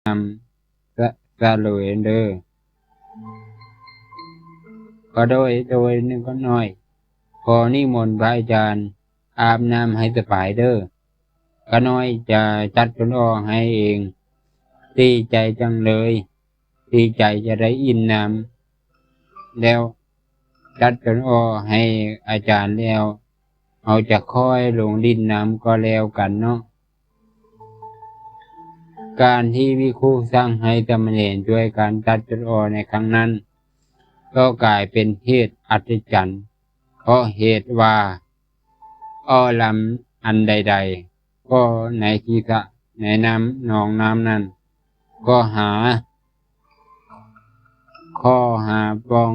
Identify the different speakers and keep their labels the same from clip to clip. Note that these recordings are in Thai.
Speaker 1: นำสะเลยเด้อก็โดยนึงก็น้อยพอนิมนต์พระอาจารย์อาบน้ำให้สบายเด้อก็น้อยจะจัดคนออกให้เองดีใจจังเลยดีใจจะได้อินน้ำแล้วจัดคนออกให้อาจารย์แล้วเอาจะค่อยลงดินน้ำก็แล้วกันเนาะการที่วิคูสร้างให้สามเณรด้วยการตัดจนออกในครั้งนั้นก็กลายเป็นเหตุอัศจรรย์เพราะเหตุว่าอ้อลำอันใดๆก็ในที่สระในน้ำหนองน้ำนั้นก็หาข้อหาป้อง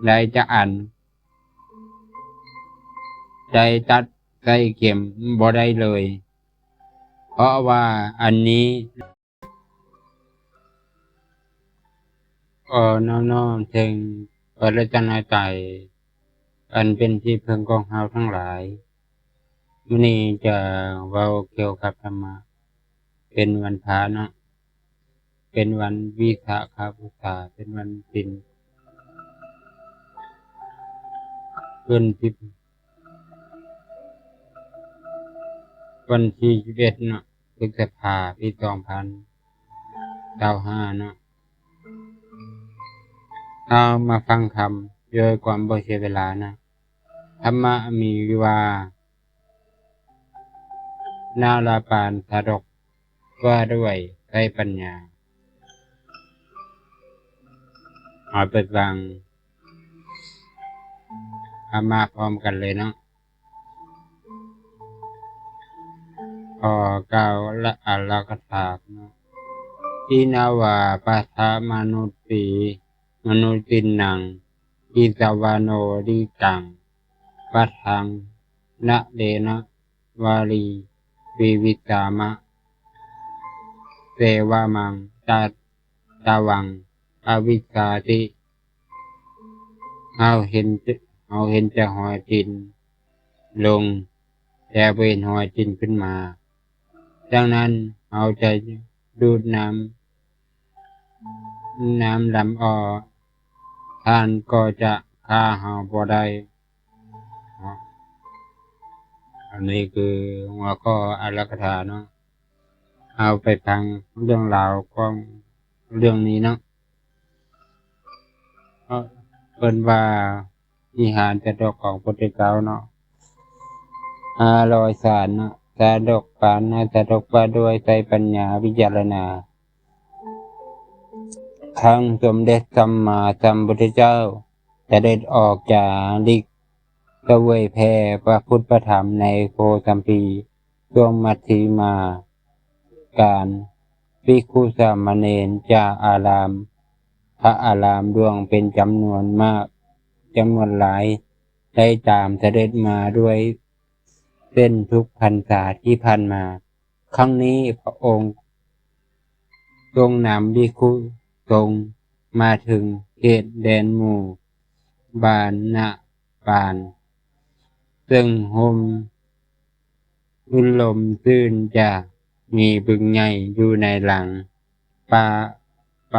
Speaker 1: ได้จะอันใจตัดใส่เข็มบ่ได้เลยเพราะว่าอันนี้น้อมถึงพระรัตนตรัยอันเป็นที่พึ่งของเฮาทั้งหลายมื้อนี้จะเว้าเกี่ยวกับธรรมะเป็นวันพระเนาะเป็นวันวิสาขบูชาเป็นวันศีลขึ้นวันที่11เนาะพฤษภาคมปี2025เนาะเอามาฟังธรรมโดยความบ่เสียเวลานะธรรมะมีว่านาลาปานสะดกว่าด้วยใช้ปัญญาเอาไปฟังธรรมะพร้อมกันเลยเนาะขอกล่าวละอัลลกถาเนาะอินาวาปัสสามนุตติมนุตินังอิสวาโนดิกังปัสสังนะเดนะวาลีวิวิตามะเสวามังตาวังอวิสสาติเอาเห็นจะหอยจินลงแต่เป็นหอยจินขึ้นมาดังนั้นเอาใจดูดน้ำลำออท่านก็จะฆ่าเฮาบ่ได้อันนี้คือหัวข้ออัลกถาเนาะเอาไปฟังเรื่องราวของเรื่องนี้เนาะเพิ่นว่าวิหารจะดอกของพุทธเจ้าเนาะ500 สารเนาะสาดกปานนะสาดกว่าด้วยใจปัญญาวิจารณาครั้งสมเด็จสัมมาสัมพุทธเจ้าเสด็จออกจากลิกเสวยแผ่พระพุทธธรรมในโคสัมพีช่วงมัชฌิมาการภิกขุสามเณรจากอารามพระอารามดวงเป็นจำนวนมากจำนวนหลายได้ตามเสด็จมาด้วยเส้นทุกพรรษาที่ผ่านมาครั้งนี้พระองค์ทรงนำภิกขุสงฆ์มาถึงเขตแดนหมู่บ้านนาปานซึ่งห่มรื่นลมซื่นจากมีบึงใหญ่อยู่ในหลังป่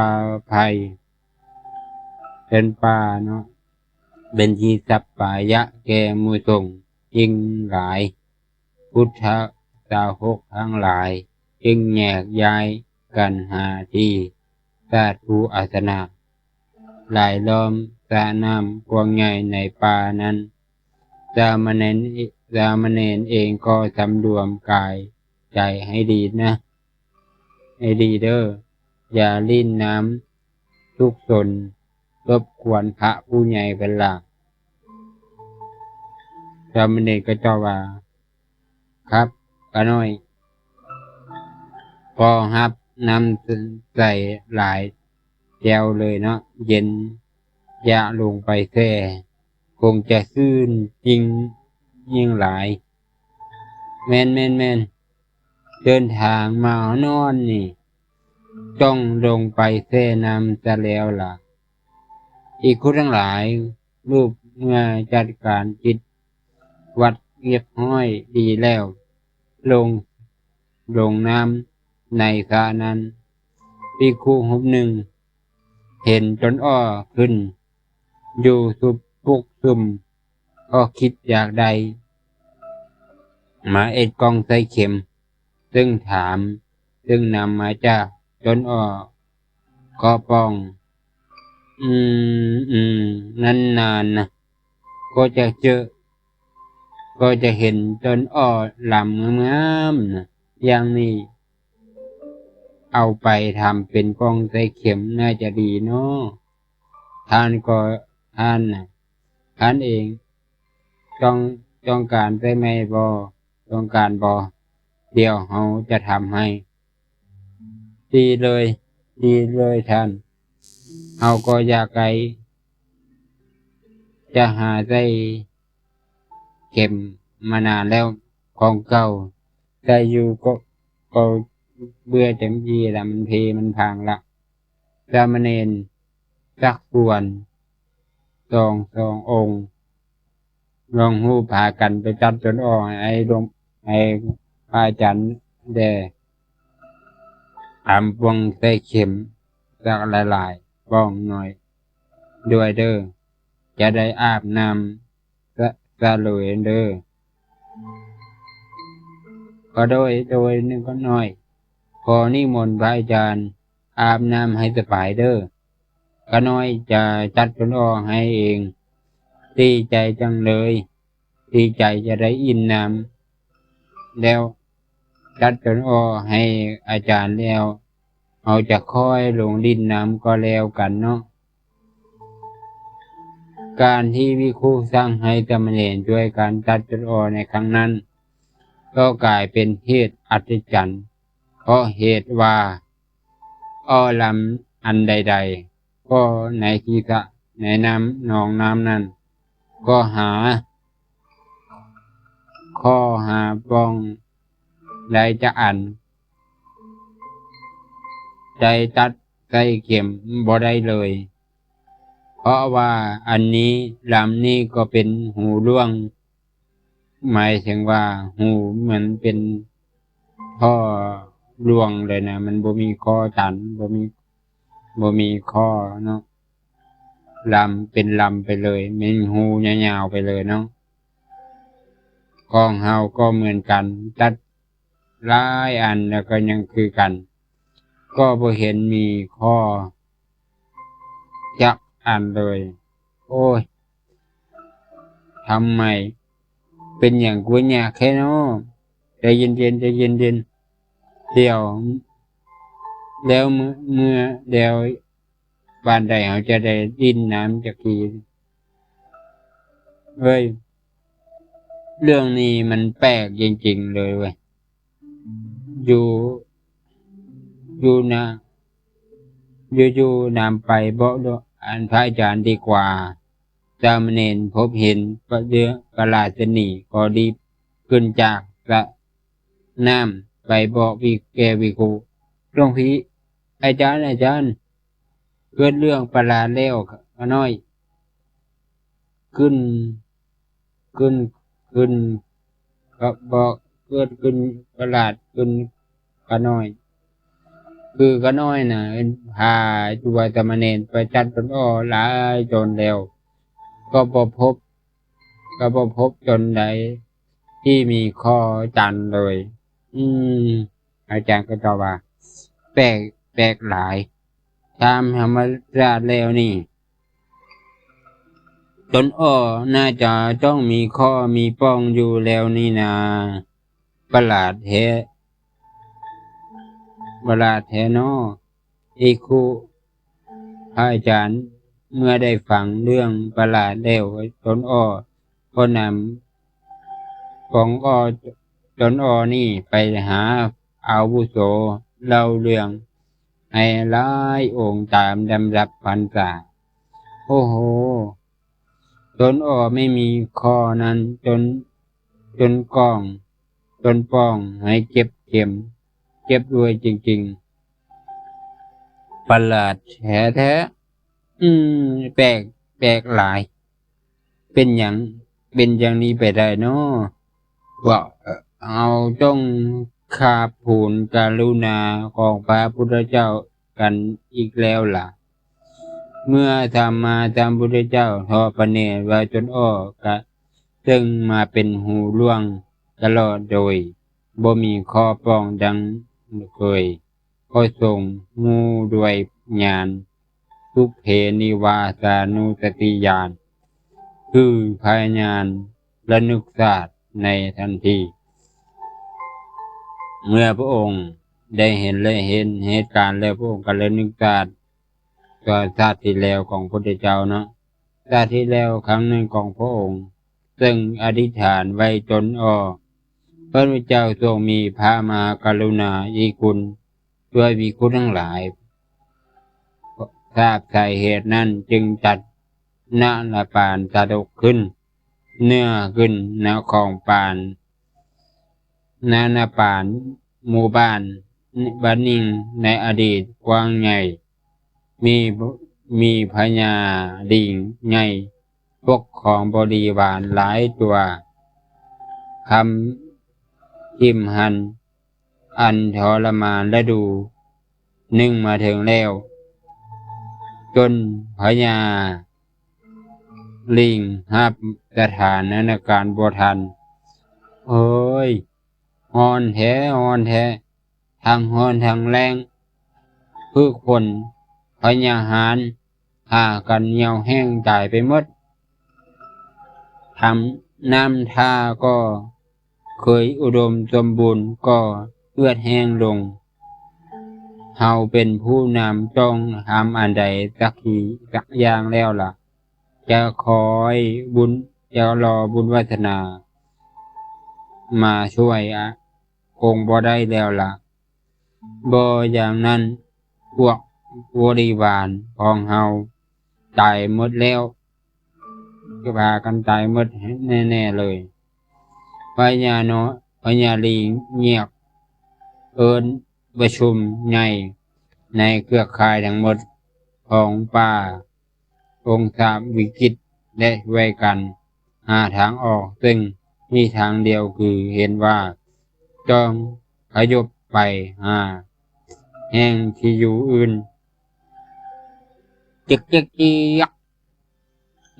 Speaker 1: าไผ่เป็นป่าเนาะเป็นที่สัปปายะแก่หมู่สงฆ์ยิ่งหลายพุทธสาวกทั้งหลายจึงแยกย้ายกันหาที่สาธุอาสนะหลายล้อมสระน้ำกว้างใหญ่ในป่านั้นสามเณรเองก็สำรวมกายใจให้ดีนะให้ดีเด้ออย่าลิ้นน้ำทุกสนรบกวนพระผู้ใหญ่เป็นหลักสามเณรก็เจ้าว่าครับก็น้อยพอฮับน้ำใส่หลายแก้วเลยเนาะเย็นยะลงไปแท้คงจะซื่นจริงยิ่งหลายแม่นเดินทางมานอนนี่ต้องลงไปแช่น้ำจะแล้วล่ะอีกคนทั้งหลายรูปเมื่อจัดการจิตวัดเรียบห้อยดีแล้วลงน้ำในสระนั้น ภิกขุรูปหนึ่งเห็นต้นอ้อขึ้นอยู่สุบปุกซุมก็คิดอยากได้มาเอ็ดกองใส่เข็มซึ่งถามซึ่งนำมาจากต้นอ้อก็ป้องนั้นนานนะก็จะก็จะเห็นต้นอ้อลำงามๆนะอย่างนี้เอาไปทำเป็นกองใส่เข็มน่าจะดีเนาะท่านก็ท่านเองต้องการใช่ไหมต้องการเดี๋ยวเราจะทำให้ดีเลยท่านเราก็อยากไปจะหาได้เข็มมานานแล้วของเก่าแต่อยู่ก็เบื่อเต็มทีละมันเพมันพังละสามเณรสักส่วนสององค์ลองหูพากันไปจัดจนออกไอ้พระอาจารย์แด่ปวงใส่เข็มสักหลายบ้องหน่อยด้วยเด้อจะได้อาบน้ำสะเลยเด้อก็โดยนึงก็น้อยพอนิมนต์พระอาจารย์อาบน้ำให้สบายเด้อก็น้อยจะจัดจนออกให้เองดีใจจังเลยดีใจจะได้อินน้ำแล้วจัดจนออกให้อาจารย์แล้วเอาจะค่อยลงดินน้ำก็แล้วกันเนาะการที่วิคูสร้างให้สามเณรช่วยการจัดจนออกในครั้งนั้นก็กลายเป็นเหตุอัศจรรย์เพราะเหตุว่าอ้อลำอันใดๆก็ในที่สระในน้ำหนองน้ำนั้นก็หาป้องได้จะอันใจตัดใส่เข็มบ่ได้เลยเพราะว่าอันนี้ลำนี้ก็เป็นหูร่วงหมายถึงว่าหูเหมือนเป็นท่อร่วงเลยนะมันบ่มีข้อตันบ่มีข้อเนาะลำเป็นลำไปเลยมีหูยาวๆไปเลยเนาะของเฮาก็เหมือนกันตัดหลายอันแล้วก็ยังคือกันก็บ่เห็นมีข้อจักอันเลยโอ้ยทำไมเป็นอย่างกูเนี่ยแค่เนาะใจเย็นเดี๋ยวแล้วเมื่อเดี๋ยวบ้านใดเขาจะได้ดินน้ำจากทีเว้ยเรื่องนี้มันแปลกจริงๆเลยเว้ยอยู่นะอยู่นำไปบอกด้วยอันพระอาจารย์ดีกว่าสามเณรพบเห็นประหลาดนีก็รีบขึ้นจากสระน้ำไปบอกวิคูหลวงพี่อาจารย์เกิดเรื่องประหลาดแล้วน้อยขึ้นก็บอกเกิดขึ้นประหลาดขึ้นก็น้อยคือก็น้อยนะพาตัวสามเณรไปจัดต้นอ้อหลายจนแล้วก็บ่พบจนใดที่มีข้อจันเลยอาจารย์ก็ตอบว่าแปลกหลายตามธรรมราชแล้วนี่ต้นอ้อน่าจะต้องมีข้อมีป้องอยู่แล้วนี่นาประหลาดแท้เนาะอีกคู่พระอาจารย์เมื่อได้ฟังเรื่องประหลาดแล้วต้นอ้อก็นำของต้นอ้อนี่ไปหาอาวุโสเล่าเรื่องให้หลายองค์ตามลำดับพรรษาโอ้โหต้นอ้อไม่มีข้อนั้นจนก้องจนป้องให้เจ็บด้วยจริงๆประหลาดแท้แปลกหลายเป็นอย่างนี้ไปได้เนาะว่าเอาต้องคาผูนกรุณาของพระพุทธเจ้าก กันอีกแล้วล่ะเมื่อธรรมาสัมพุทธเจ้าทอดพระเนตรไว้จนอ้อกะซึ่งมาเป็นหูล่วงตลอดโดยบ่มีข้อป้องดังเคยก็ทรงมูด้วยญาณทุเพนิวาสานุสติญาณคือพยานระนึกศาสตร์ในทันทีเมื่อพระองค์ได้เห็นเหตุการณ์แล้วพระองค์ก็ระนึกศาสตร์ก็ชาติที่แล้วของพระพุทธเจ้าเนาะชาติที่แล้วครั้งหนึ่งของพระองค์ซึ่งอธิษฐานไว้จนพระพุทธเจ้าทรงมีพระมหากรุณาธิคุณด้วยภิกขุทั้งหลายทราบสาเหตุนั้นจึงจัดนาปานสะดกขึ้นเนื้อขึ้นณของปานนาปานหมู่บ้านบ้านนิ่งในอดีตกว้างใหญ่มีพญาลิงใหญ่พวกของบริวารหลายตัวคำทิมหันอันทรมานและดูนึ่งมาถึงแล้วจนพญาลิงหับสถานการณ์บ่ทันโอ้ยฮอนแท้ทางฮอนทางแรงคือคนพญาหารหากันเหี่ยวแห้งตายไปหมดทำน้ำท่าก็เคยอุดมสมบูรณ์ก็เลือดแห้งลงเฮาเป็นผู้นำต้องทำอันใดสักอย่างแล้วล่ะจะคอยบุญจะรอบุญวาสนามาช่วยคงบ่ได้แล้วล่ะบ่อย่างนั้นพวกบริวารของเฮาตายหมดแล้วก็พากันตายหมดแน่ๆเลยพญาลิงเงียบเอิ้นประชุมใหญ่ในเครือข่ายทั้งหมดของป่าองค์ทราบวิกฤตและช่วยกันหาทางออกซึ่งมีทางเดียวคือเห็นว่าต้องขยบไปหาแห่งที่อยู่อื่นจึกยัก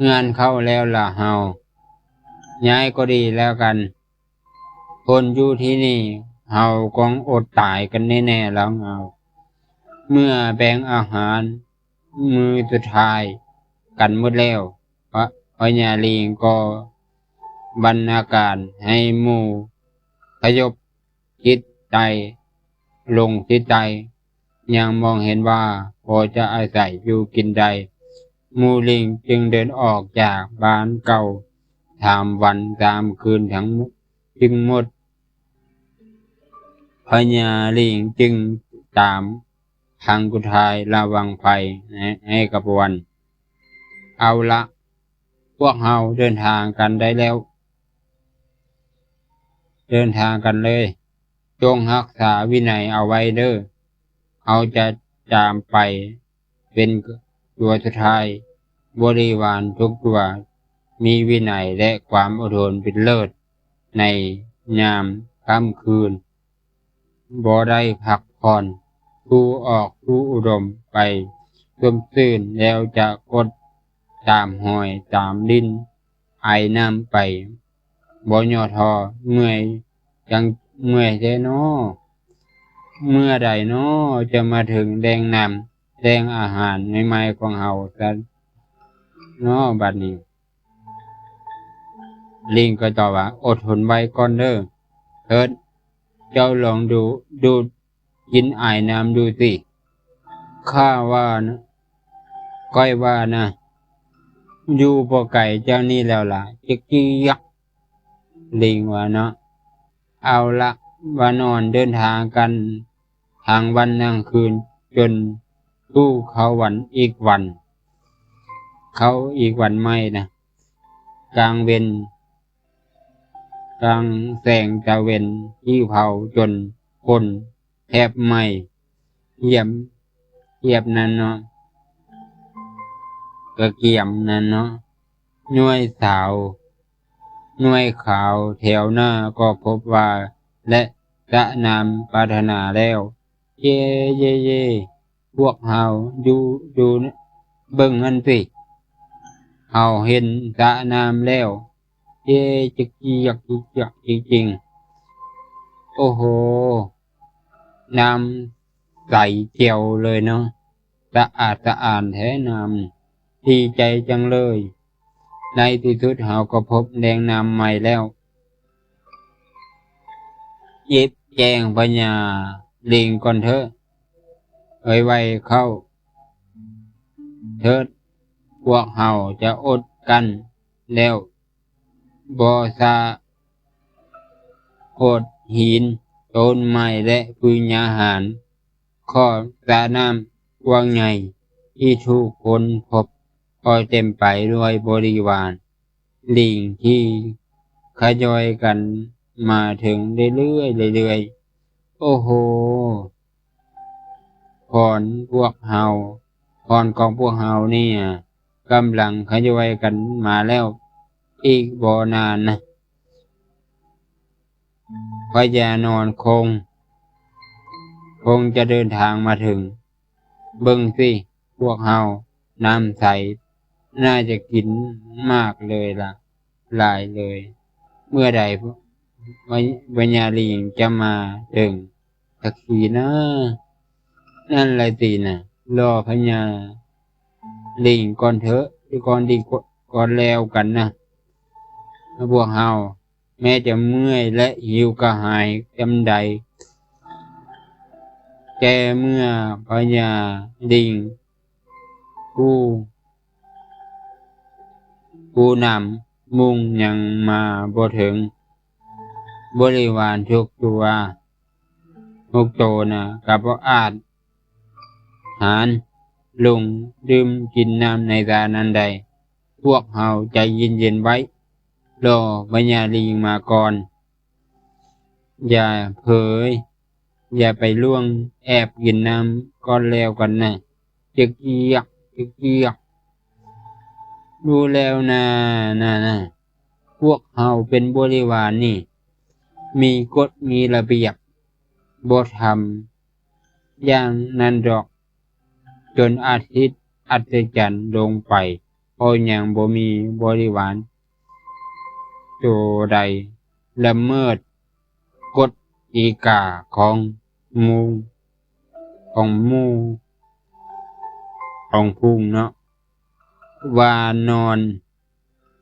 Speaker 1: งานเข้าแล้วล่ะเฮาย้ายก็ดีแล้วกันคนอยู่ที่นี่เฮาคงอดตายกันแน่ๆแล้วเฮาเมื่อแบ่งอาหารมื้อสุดท้ายกันหมดแล้วพญาลิงก็บรรณาการให้หมู่ขยบจิตใจลงที่ใจยังมองเห็นว่าพอจะอาศัยอยู่กินได้หมู่ลิงจึงเดินออกจากบ้านเก่า3 วัน3 คืนทั้งจึงหมดพญาลิงจึงตามทางกุทายระวังภัยให้กับวันเอาละพวกเฮาเดินทางกันได้แล้วเดินทางกันเลยจงรักษาวินัยเอาไว้เด้อเอาจะจามไปเป็นตัวสุดท้ายบริวารทุกตัวมีวินัยและความอดทนเป็นเลิศในยามค่ำคืนบ่ได้พักผ่อนผู้ออกผู้อุดมไปต้มตื่นแล้วจะกดตามหอยตามลิ้นไอน้ำไปบ่ย่อท้อเมื่อยยังเมื่อยแท้น้อเมื่อใดน้อจะมาถึงแดงน้ำแดงอาหารใหม่ๆของเฮาซะน้อบัดนี้ลิงก็ตอบว่าอดทนไว้ก่อนเด้อเถิดเจ้าลองดูกินไอน้ำดูสิข้าว่านะก้อยว่านะอยู่บ่ไก่เจ้านี่แล้วล่ะจิกจี้ยักลิงว่าเนาะเอาละว่านอนเดินทางกันทางวันทั้งคืนจนกู้เขาวันอีกวันเขาอีกวันไม่นะกลางเวนกลางแสงตะเวนที่เผาจนคนแทบไม่เหยียบนั่นเนาะกระเกียมนั่นเนาะหน่วยสาวหน่วยขาวแถวหน้าก็พบว่าและจะนำปรารถนาแล้วเย่ พวกเฮาอยู่เบิ่งอันสิเฮาเห็นสระน้ำแล้วเจ๊จะเกียกจริงๆโอ้โหน้ำใสเจียวเลยเนาะสะอาดสะอาดแท้น้ำดีใจจังเลยในที่สุดเฮาก็พบแหล่งน้ำใหม่แล้วเย็บแจงปัญญาลิงก่อนเถอะไว้เข้าเถิดพวกเฮาจะอดกันแล้วบ่ซาอดหินต้นไม้และพืชอาหารข้อสระน้ำกว้างใหญ่ที่ทุกคนพบก็เต็มไปด้วยบริวารลิงที่ขยอยกันมาถึงเรื่อยๆโอ้โหพรพวกเฮาพรของพวกเฮาเนี่ยกำลังขยอยกันมาแล้วอีกบ่นานนะพญานอนคงจะเดินทางมาถึงเบิ่งสิพวกเฮาน้ำใสน่าจะกินมากเลยล่ะหลายเลยเมื่อใดวิญญาลิงจะมาถึงสักทีนะนั่นแหละสินะรอพญาลิงก่อนเถอะก่อนดีก่อนแล้วกันนะพวกเฮาแม้จะเมื่อยและหิวกระหายจำใดแต่เมื่อพญาลิงผู้นำมุ่งยังมาบ่ถึงบริวารทุกตัวทุกโตนะกับบ่อาจหารลงดื่มกินน้ำในตานั้นใดพวกเฮาใจเย็นๆไว้รอพญาลิงมาก่อนอย่าเผยอย่าไปล่วงแอบกินน้ำก่อนแล้วกันนะจะเกียกรู้แล้วนะพวกเฮาเป็นบริวารนี่มีกฎมีระเบียบบ่ทำอย่างนั้นดอกจนอาทิตย์อัศจรรย์ลงไปเพราะยังบ่มีบริวารตัวใดละเมิดกฎอีกาของหมูของหมูของพุงเนาะวานอน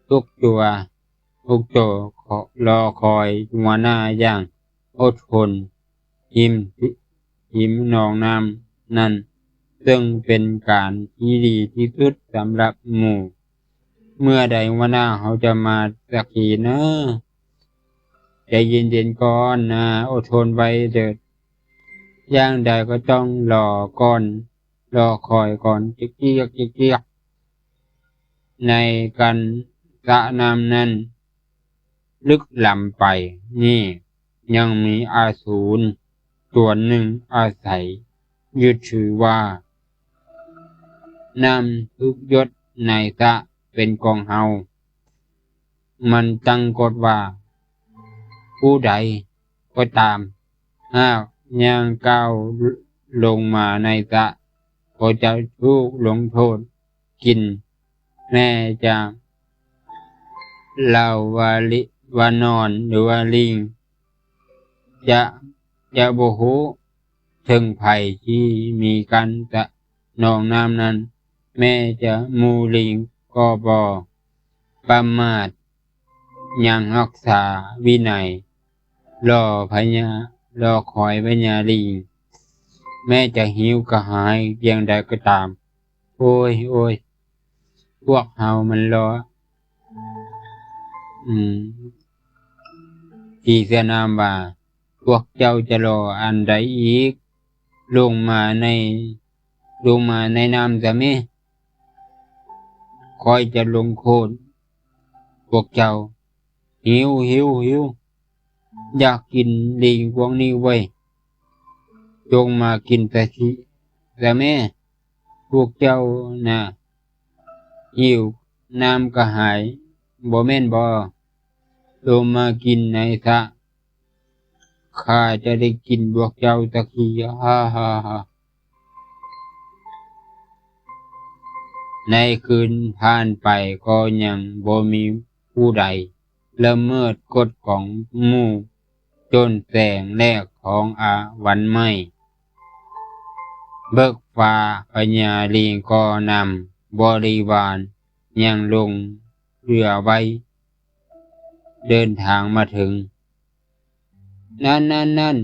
Speaker 1: ทุกตัวรอคอยหัวหน้าอย่างอดทนหิมหนองน้ำนั่นซึ่งเป็นการที่ดีที่สุดสำหรับหมู่เมื่อใดหัวหน้าเขาจะมาสักทีนะใจเย็นๆก่อนนะอดทนไว้เถิดอย่างใดก็ต้องรอก่อนรอคอยก่อนจิกเกียกในการสระน้ำนั้นลึกล้ำไปนี่ยังมีอาสูรส่วนหนึ่งอาศัยยึดถือว่าน้ำทุกหยดในสระเป็นของเฮามันตั้งกฎว่าผู้ใดก็ตามหากย่างก้าวลงมาในสระก็จะถูกลงโทษกินแม่จะเล่าวานอนหรือว่าลิงจะโบโหถึงภัยที่มีกันจะนองน้ำนั้นแม่จะมูลิงก็บ่ประมาทยังรักษาวินัยรอรอคอยพญาลิงแม่จะหิวกระหายเพียงใดก็ตามโอ้ยพวกเฮามันรอที่เสนามว่าพวกเจ้าจะรออันใดอีกลงมาในน้ำจะมิคอยจะลงโทษพวกเจ้าหิวอยากกินลิงพวกนี้ไว้จงมากินแต่แม่พวกเจ้าน่ะหิวน้ำกระหายบ่แม่นบ่ลงมากินในสระข้าจะได้กินพวกเจ้าตะกี้ฮ่า ในคืนผ่านไปก็ยังบ่มีผู้ใดละเมิดกฎของหมู่จนแสงแรกของอาวันไม่เบิกฟ้าพญาลิงก็นำบริวารยังลงเรือไว้เดินทางมาถึงนั่น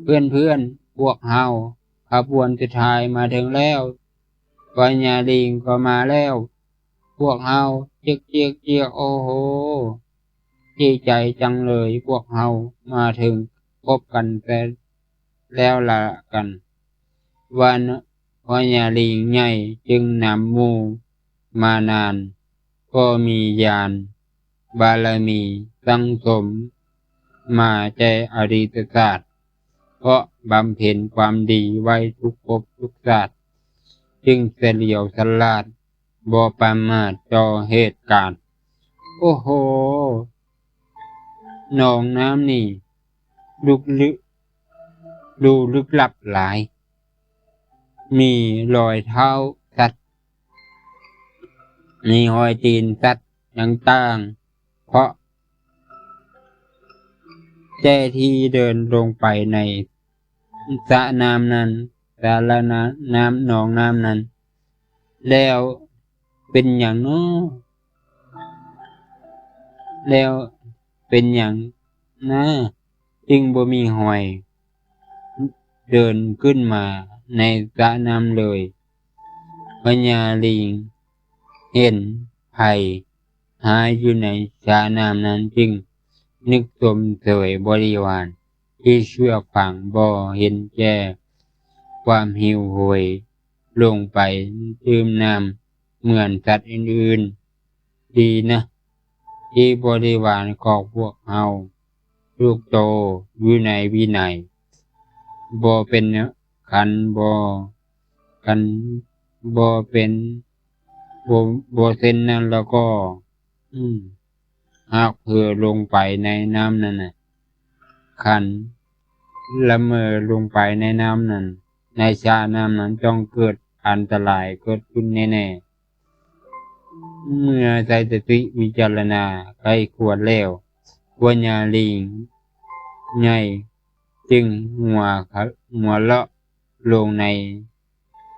Speaker 1: เพื่อนพวกเฮาขบวนสุดท้ายมาถึงแล้วพญาลิงก็มาแล้วพวกเฮาเจียกโอ้โหดีใจจังเลยพวกเฮามาถึงพบกันแต่แล้วละกันวันพญาลิงใหญ่จึงนำหมู่มานานก็มีญาณบารมีสังสมมาใจอดีตศาสตร์เพราะบำเพ็ญความดีไว้ทุกภพทุกชาติจึงเฉลียวฉลาดบ่ประมาทต่อเหตุการณ์โอ้โหหนองน้ำนี่ดูลึกลับหลายมีรอยเท้าสัตว์มีรอยตีนสัตว์ต่างๆเพราะแต่ที่เดินลงไปในสระน้ำนั้นสาระน้ำหนองน้ำนั้นแล้วเป็นอย่างน้อแล้วเป็นอย่างนะจึงบ่มีหอยเดินขึ้นมาในสระน้ำเลยพญาลิงเห็นภัยหายอยู่ในสระน้ำนั้นจึงนึกชมเสวยบริวารที่เชื่อฟังบ่เห็นแก่ความหิวโหยลงไปดื่มน้ำเหมือนสัตว์อื่นๆดีนะที่บริวารของพวกเฮาลูกโตอยู่ในวินัยบ่เป็นขันขันบ่เป็นบ่เส้นนั้นแล้วก็หากเผื่อลงไปในน้ำนั้นน่ะขันละเมอลงไปในน้ำนั้นในชาน้ำนั้นจ้องเกิดอันตรายเกิดขึ้นแน่ๆเมื่อใจสติวิจารณาใครควรแล้วพญาลิงใหญ่จึงหัวเลาะลง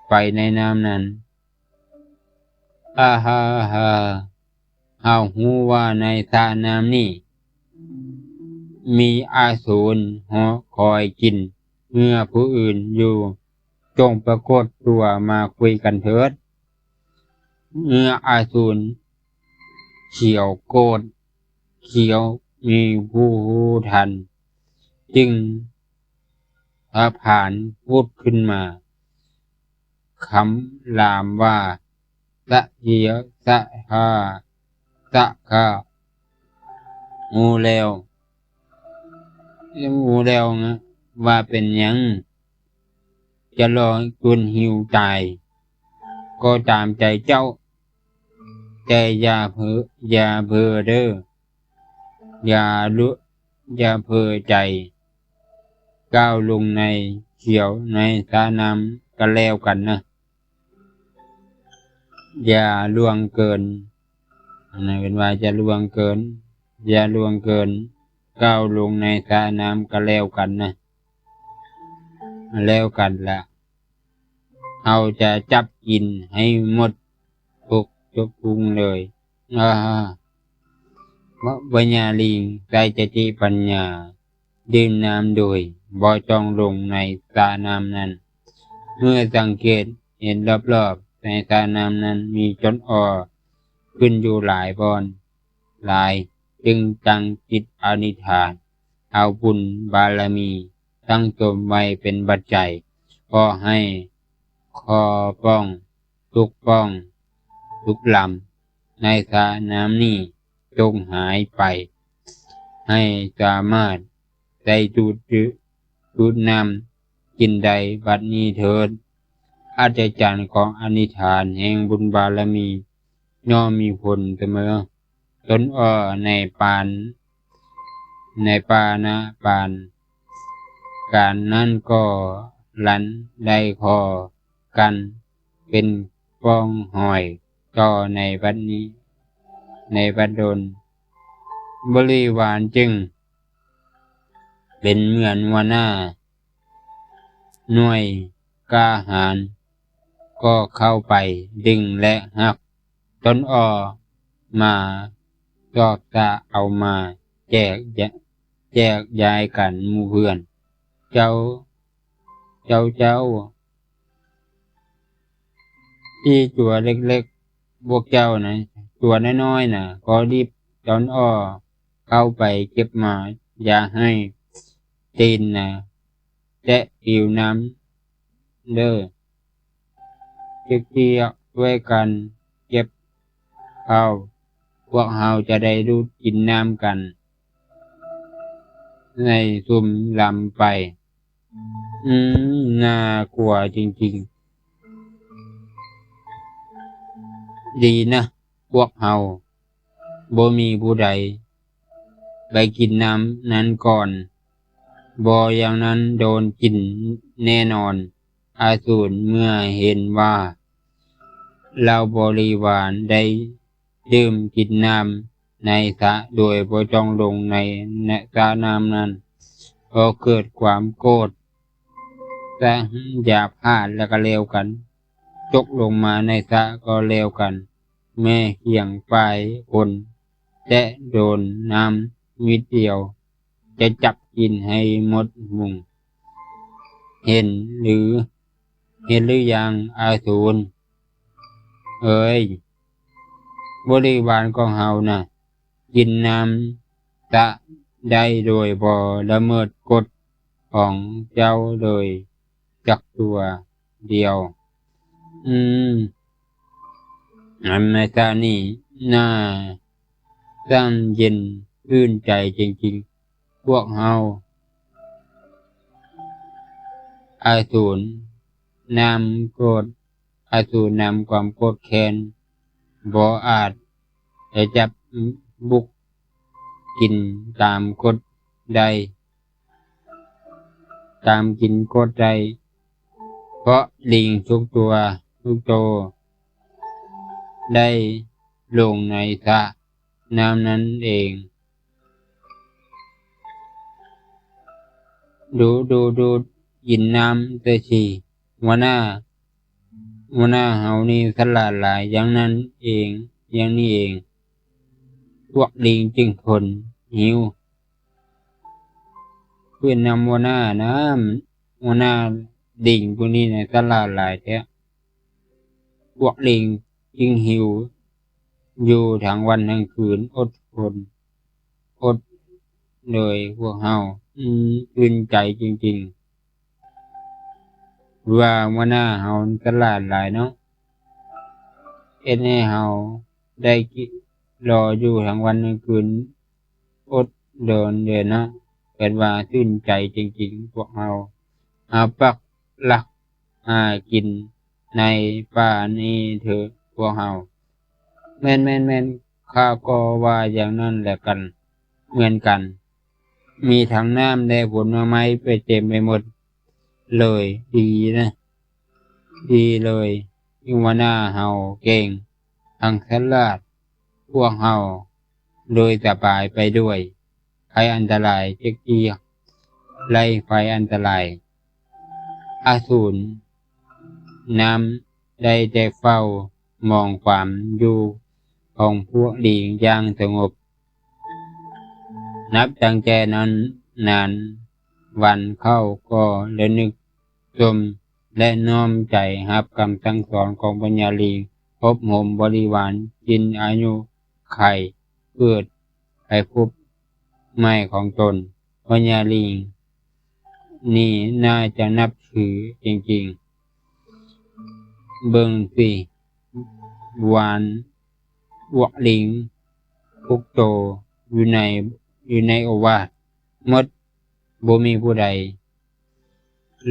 Speaker 1: ไปในน้ำนั้นอาฮาเฮาฮู้ว่าในสระน้ำนี้มีอาสูรหอคอยกินเมื่อผู้อื่นอยู่จงปรากฏตัวมาคุยกันเถิดเมื่ออาสูรเขียวโกรธเขียวมีผู้รู้ทันจึงผ่านพูดขึ้นมาคำรามว่าสะเหียสะหาสะกะงูแล้วนะว่าเป็นยังจะรอจนหิวตายก็ตามใจเจ้าแต่อย่าเพ้อเด้ออย่าเพ้อใจก้าวลงในเขียวในสระน้ำก็แล้วกันนะอย่าล่วงเกินนะเป็นว่าจะล่วงเกินอย่าล่วงเกินก้าวลงในสระน้ำก็แล้วกันนะแล้วกันละเราจะจับกินให้หมดทุกพุงเลยปัญญาลิงใจจะจีปัญญาดื่มน้ำโดยบ่จ้องลงในสระน้ำนั้นเมื่อสังเกตเห็นรอบๆในสระน้ำนั้นมีจนขึ้นอยู่หลายบอนหลายจึงตั้งจิตอธิษฐานเอาบุญบารมีตั้งตนไว้เป็นปัจจัยขอให้คอป้องทุกลำในสระน้ำนี้จงหายไปให้สามารถได้ดูดน้ำกินใดบัดนี้เถิดอาจารย์ของอนิธานแห่งบุญบารมีย่อมมีผลเสมอต้นในป่านะปานการนั้นก็ลันได้คอกันเป็น ป้องหอยต่อในบัดนี้ในบัดดลบริวารจึงเป็นเหมือนหัวหน้าหน่วยกล้าหาญก็เข้าไปดึงและหักต้นอ้อมาก็จะเอามาแจกย้ายกันหมู่เพื่อนเจ้าที่ตัวเล็กๆพวกเจ้านะตัวน้อยๆนะก็รีบต้นอ้อเข้าไปเก็บมาอย่าให้ตีนนะแตะผิวน้ำเด้อเกี่ยวด้วยกันเก็บเข้าพวกเฮาจะได้ดูดกินน้ำกันในซุ่มลำไปน่ากลัวจริงๆดีนะพวกเฮาบ่มีผู้ใดไปกินน้ำนั้นก่อนบ่อย่างนั้นโดนกินแน่นอนอสูรเมื่อเห็นว่าเราบริวารได้ดื่มกินน้ำในสระโดยบ่ต้องลงในสระน้ำนั้นก็เกิดความโกรธแต่อย่าพลาดแล้วก็เลวกันตกลงมาในสระก็เลวกันแม่เหี่ยงปลายคนแต่โดนน้ำนิดเดียวจะจับกินให้หมดมุงเห็นหรือยังอาสูรเอ้ยบริวารของเฮานะกินน้ำจะได้โดยบ่ละเมิดกฎของเจ้าเลยจักตัวเดียวอันในตานี่น่าตั้งเย็นชื่นใจจริงๆพวกเฮาอาสูรนำโกรธอาสูรนำความโกรธแค้นบ่อาจจะจับบุกกินตามกฎใดตามกินกฎใดเพราะลิงทุกตัวทุกโตวได้ลงในสระน้ำนั้นเองดูกินน้ำเตชีหัวหน้าเฮานี่ฉลาดหลายอย่างนั้นเองอย่างนี้เองพวกลิงจึงทนหิวเพื่อนนำหัวหน้าลิงพวกนี้เนี่ยฉลาดหลายแท้พวกลิงจึงหิวอยู่ทั้งวันทั้งคืนอดทนอดเลยพวกเฮาตื่นใจจริงๆว่าหัวหน้าเฮาฉลาดหลายเนาะให้เฮาได้รออยู่ทั้งวันทั้งคืนอดเดินเดินนะเกิดว่าตื่นใจจริงๆพวกเฮาปักหลักกินในป่านี้เถอะพวกเฮาแม่นข้าก็ว่าอย่างนั้นแหละกันเหมือนกันมีทั้งน้ำและผลไม้ไปเต็มไปหมดเลยดีนะดีเลยหัวหน้าเฮาเก่งทั้งฉลาดพวกเฮาโดยสบายไปด้วยภัยอันตรายเจ๊กจี้ไล่ไฟอันตรายอสูรน้ำได้แต่เฝ้ามองความอยู่ของพวกลิงอย่างสงบนับตั้งแต่นั้นนานวันเข้าก็ระนึกชมและน้อมใจรับคำสั่งสอนของปัญญาลิงพบหมบริวารกินอายุไขเกิดไปพบไม้ของตนปัญญาลิงนี่น่าจะนับถือจริงๆเบิ่งสิวานพวกลิงทุกโตอยู่ในโอวาทหมดบ่มีผู้ใด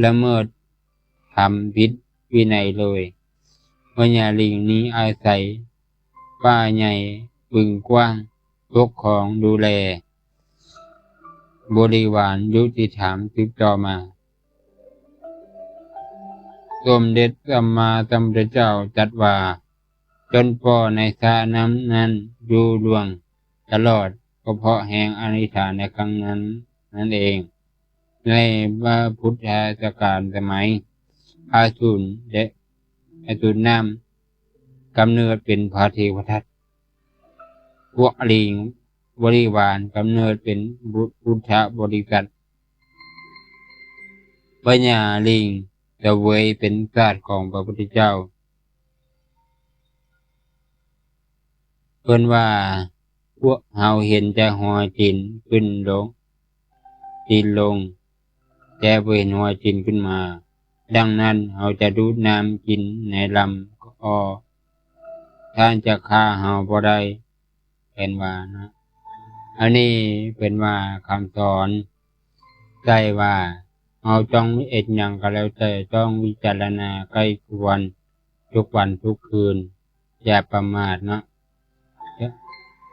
Speaker 1: ละเมิดทำผิดวินัยเลยปัญญาลิงนี้อาศัยป่าใหญ่บึงกว้างปกครองดูแลบริวารยุติธรรมติดต่อมา สมเด็จสัมมาสัมพุทธเจ้าตรัสว่าจนป่อในสระน้ำนั้นอยู่ล่วงตลอดก็เพราะแห่งอธิษฐานในครั้งนั้นนั่นเองในพระพุทธศกาลสมัยอาสูรและอาสูรน้ำกำเนิดเป็นพระเทวทัตพวกลิงบริวารกำเนิดเป็นพุทธบริษัทปัญญาลิงจะเวยเป็นศาสตร์ของพระพุทธเจ้าเพิ่นว่าพวกเฮาเห็นแต่หัวจินขึ้นลงจินลงแต่บ่เห็นหัวจินขึ้นมาดังนั้นเฮาจะดูดน้ำกินในลำก็ท่านจะฆ่าเฮาบ่ได้เป็นว่านะอันนี้เป็นว่าคำสอนใจว่าเฮาต้องเอ็ดหยังก็แล้วแต่ต้องวิจารณาใกล้ควรทุกวันทุกคืนอย่าประมาทเนาะ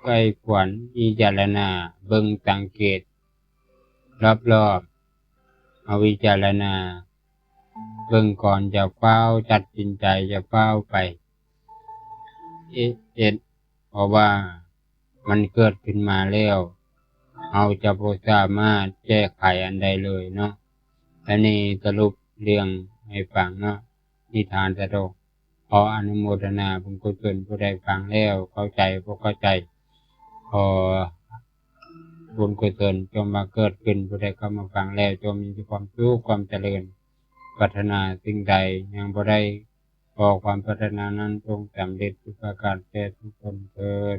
Speaker 1: ใกล้ควรวิจารณาเบิ่งสังเกตรอบๆเอาวิจารณาเบิ่งก่อนจะเฝ้าตัดสินใจจะเฝ้าไปเอ็ดเพราะว่ามันเกิดขึ้นมาแล้วเราจะบ่สามารถแก้ไขอันใดเลยเนาะอันนี้สรุปเรื่องให้ฟังเนาะนิทานสะดกขออนุโมทนาบุญกุศลผู้ใดฟังแล้วเข้าใจบ่เข้าใจขอบุญกุศลจงมาเกิดขึ้นผู้ใดเข้ามาฟังแล้วจงมีความสุขความเจริญปรารถนาสิ่งใดยังบ่ได้ขอความปรารถนานั้นจงสำเร็จทุกประการแก่ทุกคนเทอญ